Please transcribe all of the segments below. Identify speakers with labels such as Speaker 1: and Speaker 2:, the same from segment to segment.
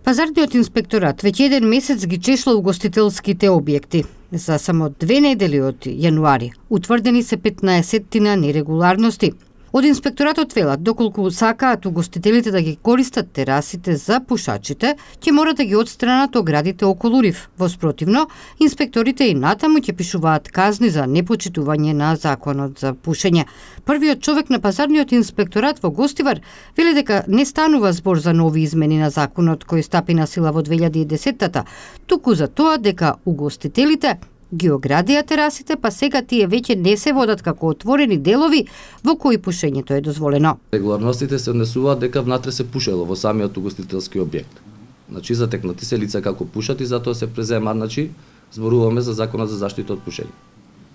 Speaker 1: Пазарниот инспекторат веќе еден месец ги чешла угостителските објекти. За само 2 недели од јануари утврдени се 15 нерегуларности. Од инспекторатот велат, доколку сакаат угостителите да ги користат терасите за пушачите, ќе мора да ги отстранат оградите околу нив. Во спротивно, инспекторите и натаму ќе пишуваат казни за непочитување на законот за пушење. Првиот човек на пазарниот инспекторат во Гостивар вели дека не станува збор за нови измени на законот кој стапи на сила во 2010-та, туку за тоа дека угостителите ги оградија терасите, па сега тие веќе не се водат како отворени делови во кои пушењето е дозволено.
Speaker 2: Регуларностите се однесуваат дека внатре се пушело во самиот угостителски објект. Значи затекнати се лица како пушат и затоа се презема, зборуваме за законот за заштита од пушење.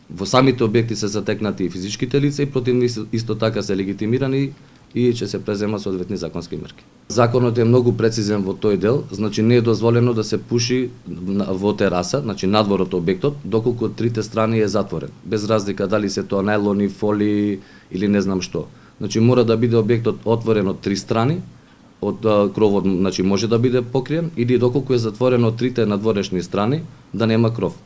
Speaker 2: Во самите објекти се затекнати и физичките лица и против нив исто така се легитимирани и ќе се преземат соодветни законски мерки. Законот е многу прецизен во тој дел, значи не е дозволено да се пуши во тераса, значи надвор од објектот, доколку од трите страни е затворен, без разлика дали се тоа најлони, фоли или не знам што. Значи мора да биде објектот отворен од три страни, од кровот, значи може да биде покриен, или доколку е затворен од трите надворешни страни, да нема кров.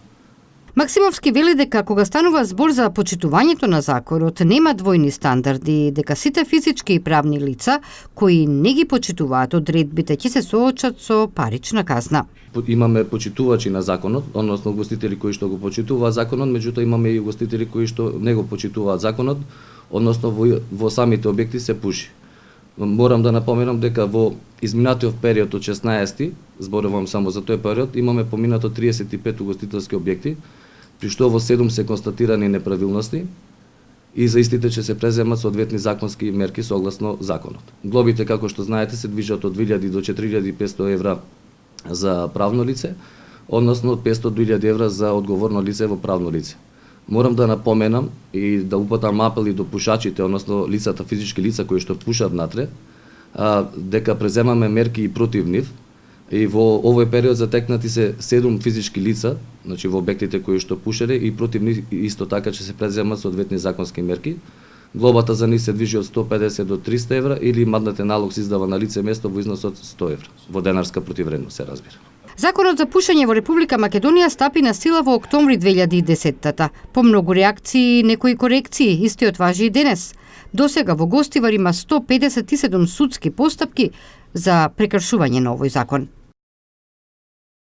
Speaker 1: Максимовски вели дека кога станува збор за почитувањето на законот, нема двојни стандарди, дека сите физички и правни лица кои не ги почитуваат одредбите ќе се соочат со парична казна.
Speaker 2: Имаме почитувачи на законот, односно угостители кои што го почитуваат законот, меѓутоа имаме и угостители кои што не го почитуваат законот, односно во самите објекти се пуши. Морам да напоменам дека во изминатиот период од 16, зборувам само за тој период, имаме поминато 35 угостителски објекти, при што во 7 се констатирани неправилности и за истите ќе се преземат соодветни законски мерки согласно законот. Глобите, како што знаете, се движат од 2000 до 4500 евра за правно лице, односно од 500 до 1000 евра за одговорно лице во правно лице. Морам да напоменам и да упатам апели до пушачите, односно лицата, физички лица кои што пушат внатре, дека преземаме мерки и против нив. И во овој период затекнати се 7 физички лица, значи во објектите кои што пушеле, и против нив исто така ќе се преземат соодветни законски мерки. Глобата за нив се движи од 150 до 300 евра или мандатен налог се издава на лице место во износ од 100 евра. Во денарска противвредност се разбира.
Speaker 1: Законот за пушење во Република Македонија стапи на сила во октомври 2010-та. По многу реакции и некои корекции, истиот важи и денес. Досега во Гостивар има 157 судски постапки за прекршување на овој закон.